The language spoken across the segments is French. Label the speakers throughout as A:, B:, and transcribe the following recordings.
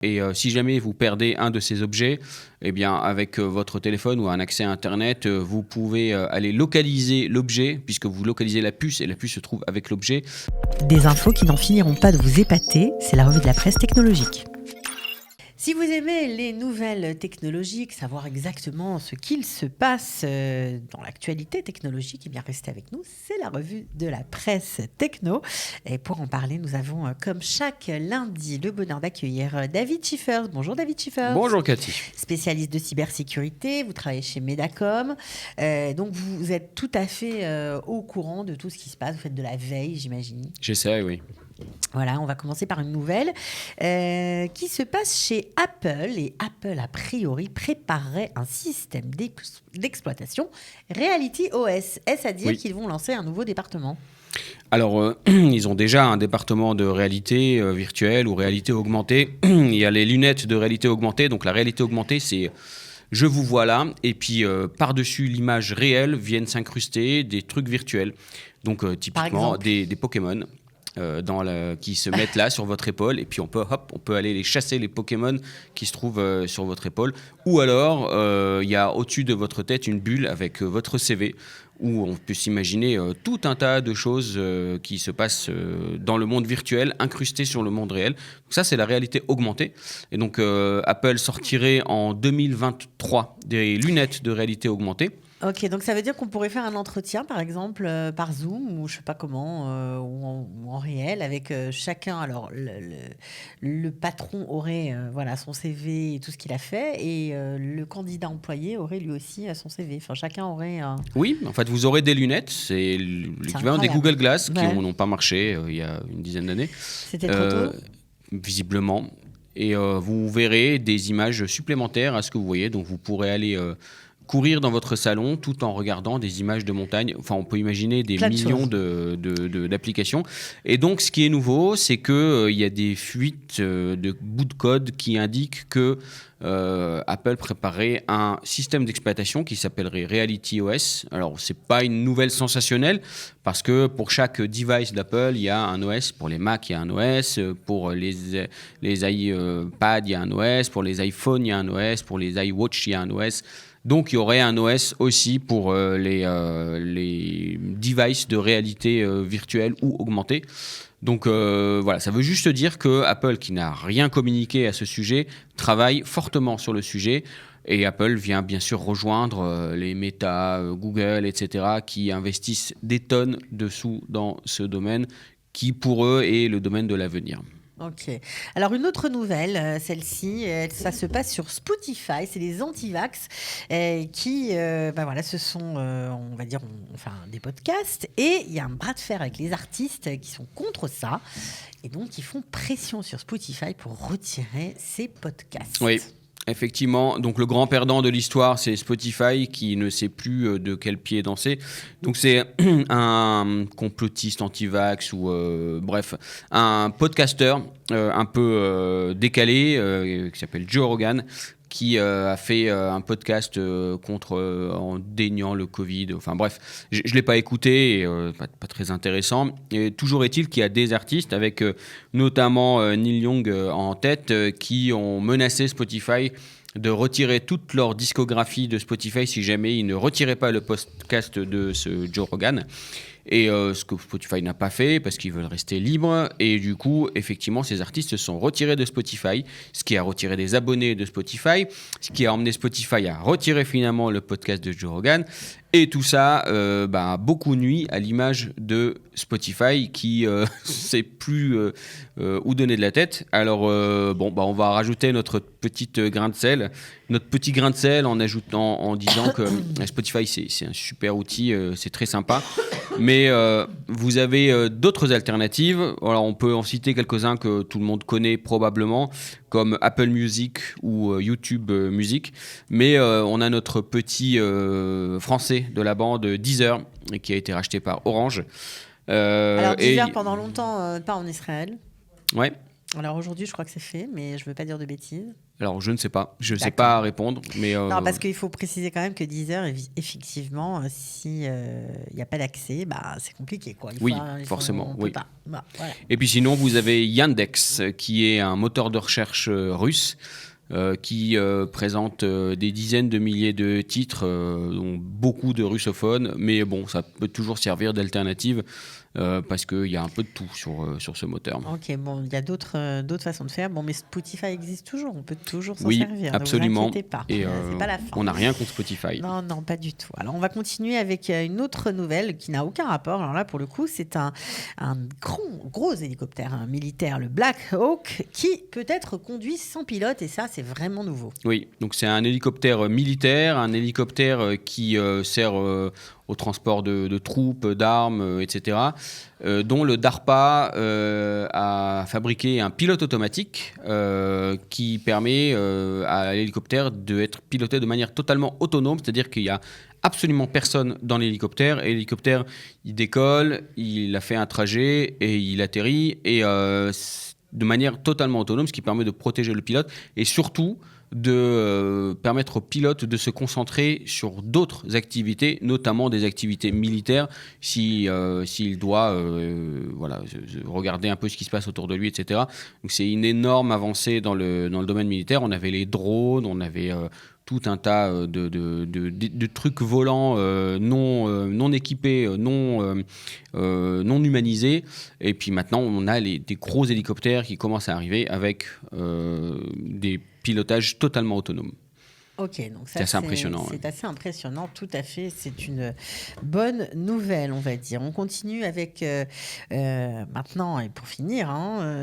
A: Et si jamais vous perdez un de ces objets, eh bien, avec votre téléphone ou un accès à Internet, vous pouvez aller localiser l'objet, puisque vous localisez la puce, et la puce se trouve avec l'objet.
B: Des infos qui n'en finiront pas de vous épater, c'est la revue de la presse technologique. Si vous aimez les nouvelles technologiques, savoir exactement ce qu'il se passe dans l'actualité technologique, eh bien restez avec nous, c'est la revue de la presse techno. Et pour en parler, nous avons comme chaque lundi le bonheur d'accueillir David Schiffers. Bonjour David Schiffers.
A: Bonjour Cathy.
B: Spécialiste de cybersécurité, vous travaillez chez Medacom, donc vous êtes tout à fait au courant de tout ce qui se passe, vous faites de la veille, j'imagine.
A: J'essaie, oui.
B: Voilà, on va commencer par une nouvelle qui se passe chez Apple. Et Apple, a priori, préparerait un système d'exploitation Reality OS. Est-ce à dire qu'ils vont lancer un nouveau département ?
A: Alors, ils ont déjà un département de réalité virtuelle ou réalité augmentée. Il y a les lunettes de réalité augmentée. Donc, la réalité augmentée, c'est je vous vois là, et puis par-dessus l'image réelle viennent s'incruster des trucs virtuels. Donc, typiquement des Pokémon. Qui se mettent là sur votre épaule, et puis on peut aller les chasser, les Pokémon qui se trouvent sur votre épaule. Ou alors il y a au-dessus de votre tête une bulle avec votre CV, où on peut s'imaginer tout un tas de choses qui se passent dans le monde virtuel, incrustées sur le monde réel. Donc ça, c'est la réalité augmentée. Et donc Apple sortirait en 2023 des lunettes de réalité augmentée.
B: Ok, donc ça veut dire qu'on pourrait faire un entretien, par exemple, par Zoom, ou je sais pas comment, ou en réel, avec chacun. Alors, le patron aurait son CV et tout ce qu'il a fait, et le candidat employé aurait lui aussi son CV. Enfin, chacun aurait...
A: Oui, en fait, vous aurez des lunettes. C'est l'équivalent des Google Glass qui n'ont pas marché il y a une dizaine d'années.
B: C'était trop tôt ?
A: Visiblement. Et vous verrez des images supplémentaires à ce que vous voyez. Donc, vous pourrez aller... courir dans votre salon tout en regardant des images de montagne. Enfin, on peut imaginer des millions d'applications. Et donc, ce qui est nouveau, c'est qu'il y a des fuites de bouts de code qui indiquent que Apple préparait un système d'exploitation qui s'appellerait Reality OS. Alors, ce n'est pas une nouvelle sensationnelle, parce que pour chaque device d'Apple, il y a un OS. Pour les Mac, il y a un OS. Pour les iPads, il y a un OS. Pour les iPhones, il y a un OS. Pour les iWatch, il y a un OS. Donc, il y aurait un OS aussi pour les devices de réalité virtuelle ou augmentée. Donc, voilà, ça veut juste dire que Apple, qui n'a rien communiqué à ce sujet, travaille fortement sur le sujet. Et Apple vient bien sûr rejoindre les Meta, Google, etc., qui investissent des tonnes de sous dans ce domaine, qui pour eux est le domaine de l'avenir.
B: Ok. Alors, une autre nouvelle, celle-ci, ça se passe sur Spotify. C'est les anti-vax qui, ce sont, on va dire, des podcasts. Et il y a un bras de fer avec les artistes qui sont contre ça. Et donc, ils font pression sur Spotify pour retirer ces podcasts.
A: Oui. Effectivement, donc le grand perdant de l'histoire, c'est Spotify qui ne sait plus de quel pied danser. Donc c'est un complotiste anti-vax ou un podcasteur un peu décalé qui s'appelle Joe Rogan, qui a fait un podcast en déniant le Covid. Enfin bref, je ne l'ai pas écouté, pas très intéressant. Et toujours est-il qu'il y a des artistes, avec notamment Neil Young en tête, qui ont menacé Spotify de retirer toute leur discographie de Spotify si jamais ils ne retiraient pas le podcast de ce Joe Rogan. Et ce que Spotify n'a pas fait, parce qu'ils veulent rester libres. Et du coup, effectivement, ces artistes se sont retirés de Spotify, ce qui a retiré des abonnés de Spotify, ce qui a emmené Spotify à retirer finalement le podcast de Joe Rogan. Et tout ça a beaucoup nui à l'image de Spotify qui ne sait plus où donner de la tête. Alors, on va rajouter notre petit grain de sel en disant que Spotify, c'est un super outil, c'est très sympa. Mais vous avez d'autres alternatives. Alors, on peut en citer quelques-uns que tout le monde connaît probablement, comme Apple Music ou YouTube Music. Mais on a notre petit français de la bande, Deezer, qui a été racheté par Orange.
B: Alors Deezer, pendant longtemps, pas en Israël.
A: Ouais.
B: Alors aujourd'hui, je crois que c'est fait, mais je ne veux pas dire de bêtises.
A: Alors, je ne sais pas. Je ne sais
B: D'accord.
A: pas répondre. Mais,
B: Non, parce qu'il faut préciser quand même que Deezer, effectivement, si il n'y a pas d'accès, bah, c'est compliqué, quoi.
A: Oui, forcément,
B: on peut
A: oui.
B: pas. Bah, voilà.
A: Et puis sinon, vous avez Yandex, qui est un moteur de recherche russe. Qui présente des dizaines de milliers de titres, dont beaucoup de russophones, mais bon, ça peut toujours servir d'alternative parce qu'il y a un peu de tout sur ce moteur.
B: Ok, bon, il y a d'autres façons de faire. Bon, mais Spotify existe toujours, on peut toujours s'en
A: Oui,
B: servir.
A: absolument.
B: Ne vous inquiétez pas,
A: Et
B: c'est pas la fin.
A: on n'a rien contre Spotify.
B: Non, non, pas du tout. Alors, on va continuer avec une autre nouvelle qui n'a aucun rapport. Alors là, pour le coup, c'est un gros hélicoptère militaire, le Black Hawk, qui peut être conduit sans pilote, et ça, c'est vraiment nouveau.
A: Oui, donc c'est un hélicoptère militaire, un hélicoptère qui sert au transport de troupes, d'armes, etc., dont le DARPA a fabriqué un pilote automatique qui permet à l'hélicoptère d'être piloté de manière totalement autonome, c'est-à-dire qu'il y a absolument personne dans l'hélicoptère, et l'hélicoptère, il décolle, il a fait un trajet et il atterrit, et de manière totalement autonome, ce qui permet de protéger le pilote et surtout de permettre au pilote de se concentrer sur d'autres activités, notamment des activités militaires, s'il doit regarder un peu ce qui se passe autour de lui, etc. Donc c'est une énorme avancée dans le domaine militaire. On avait les drones, on avait tout un tas de trucs volants non équipés, non humanisés. Et puis maintenant, on a des gros hélicoptères qui commencent à arriver avec des pilotages totalement autonomes.
B: Ok, donc ça,
A: c'est assez impressionnant.
B: C'est assez impressionnant, tout à fait. C'est une bonne nouvelle, on va dire. On continue avec maintenant, et pour finir,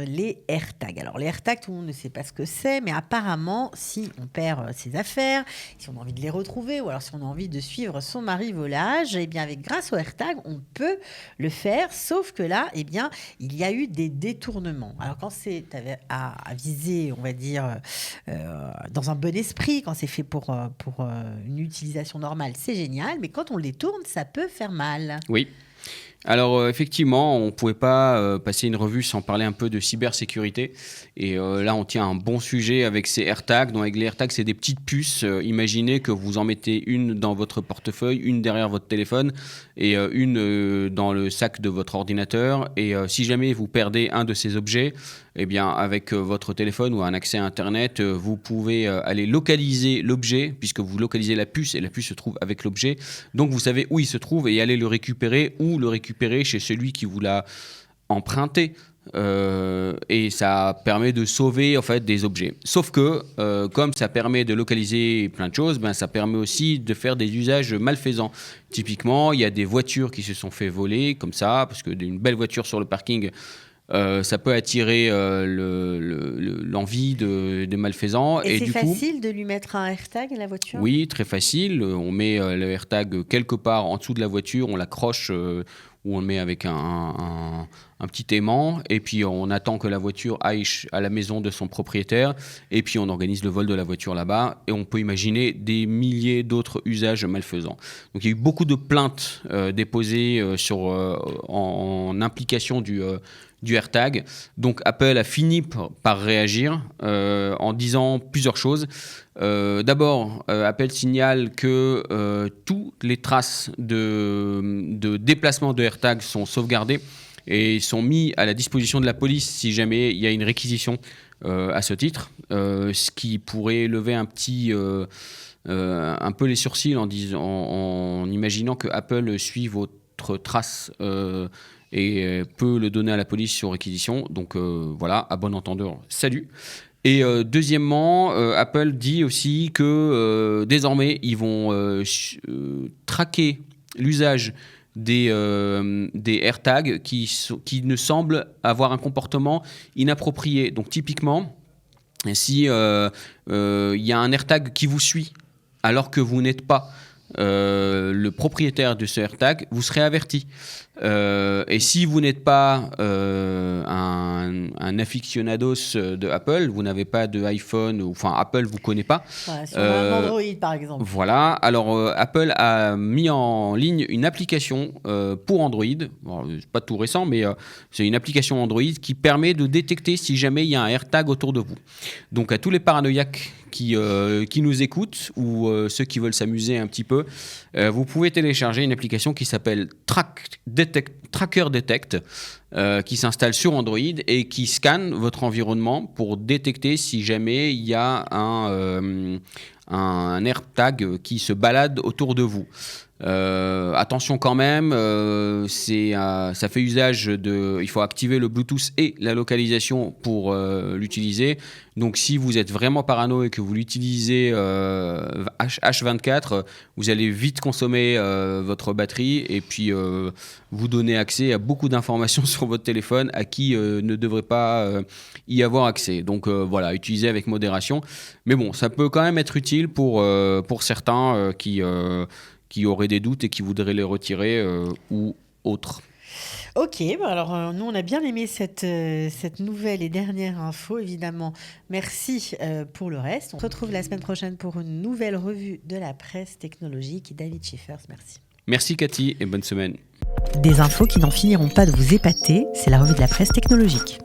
B: les AirTags. Alors, les AirTags, tout le monde ne sait pas ce que c'est, mais apparemment, si on perd ses affaires, si on a envie de les retrouver, ou alors si on a envie de suivre son marivolage, eh bien, grâce aux AirTags, on peut le faire. Sauf que là, eh bien, il y a eu des détournements. Alors, quand c'est à viser, on va dire, dans un bon esprit, quand c'est fait pour une utilisation normale, c'est génial, mais quand on les tourne, ça peut faire mal.
A: Oui. Alors effectivement, on ne pouvait pas passer une revue sans parler un peu de cybersécurité. Et là, on tient un bon sujet avec ces AirTags. Donc avec les AirTags, c'est des petites puces. Imaginez que vous en mettez une dans votre portefeuille, une derrière votre téléphone et une dans le sac de votre ordinateur. Et si jamais vous perdez un de ces objets, eh bien, avec votre téléphone ou un accès à Internet, vous pouvez aller localiser l'objet, puisque vous localisez la puce et la puce se trouve avec l'objet. Donc, vous savez où il se trouve et aller le récupérer ou le récupérer chez celui qui vous l'a emprunté. Et ça permet de sauver en fait des objets. Sauf que comme ça permet de localiser plein de choses, ça permet aussi de faire des usages malfaisants. Typiquement, il y a des voitures qui se sont fait voler comme ça, parce que d'une belle voiture sur le parking, ça peut attirer l'envie des malfaisants.
B: Et c'est
A: du
B: facile de lui mettre un AirTag à la voiture ?
A: Oui, très facile. On met le AirTag quelque part en dessous de la voiture, on l'accroche ou on le met avec un petit aimant, et puis on attend que la voiture aille à la maison de son propriétaire, et puis on organise le vol de la voiture là-bas, et on peut imaginer des milliers d'autres usages malfaisants. Donc il y a eu beaucoup de plaintes déposées en implication du AirTag. Donc Apple a fini par réagir en disant plusieurs choses. D'abord, Apple signale que toutes les traces de déplacement de AirTag sont sauvegardées et sont mis à la disposition de la police si jamais il y a une réquisition à ce titre, ce qui pourrait lever un peu les sourcils en imaginant que Apple suit votre trace et peut le donner à la police sur réquisition. Donc voilà, à bon entendeur, salut. Et deuxièmement, Apple dit aussi que désormais, ils vont traquer l'usage des AirTags qui ne semblent avoir un comportement inapproprié. Donc typiquement, si y a un AirTag qui vous suit alors que vous n'êtes pas le propriétaire de ce AirTag, vous serez averti. Et si vous n'êtes pas un aficionados de Apple, vous n'avez pas de iPhone, enfin Apple vous connaît pas.
B: Voilà, sur un Android par exemple.
A: Voilà, alors Apple a mis en ligne une application pour Android. Bon, c'est pas tout récent, mais c'est une application Android qui permet de détecter si jamais il y a un AirTag autour de vous. Donc à tous les paranoïaques qui nous écoutent ou ceux qui veulent s'amuser un petit peu, vous pouvez télécharger une application qui s'appelle Tracker Detect, qui s'installe sur Android et qui scanne votre environnement pour détecter si jamais il y a un AirTag qui se balade autour de vous. Attention quand même, ça fait usage il faut activer le Bluetooth et la localisation pour l'utiliser. Donc si vous êtes vraiment parano et que vous l'utilisez H24, vous allez vite consommer votre batterie et puis vous donner accès à beaucoup d'informations sur votre téléphone à qui ne devrait pas y avoir accès. Donc voilà, utilisez avec modération. Mais bon, ça peut quand même être utile pour certains qui auraient des doutes et qui voudraient les retirer ou autres.
B: Ok, alors nous on a bien aimé cette nouvelle et dernière info, évidemment. Merci pour le reste. On se retrouve la semaine prochaine pour une nouvelle revue de la presse technologique. David Schiffers, merci.
A: Merci Cathy et bonne semaine.
B: Des infos qui n'en finiront pas de vous épater, c'est la revue de la presse technologique.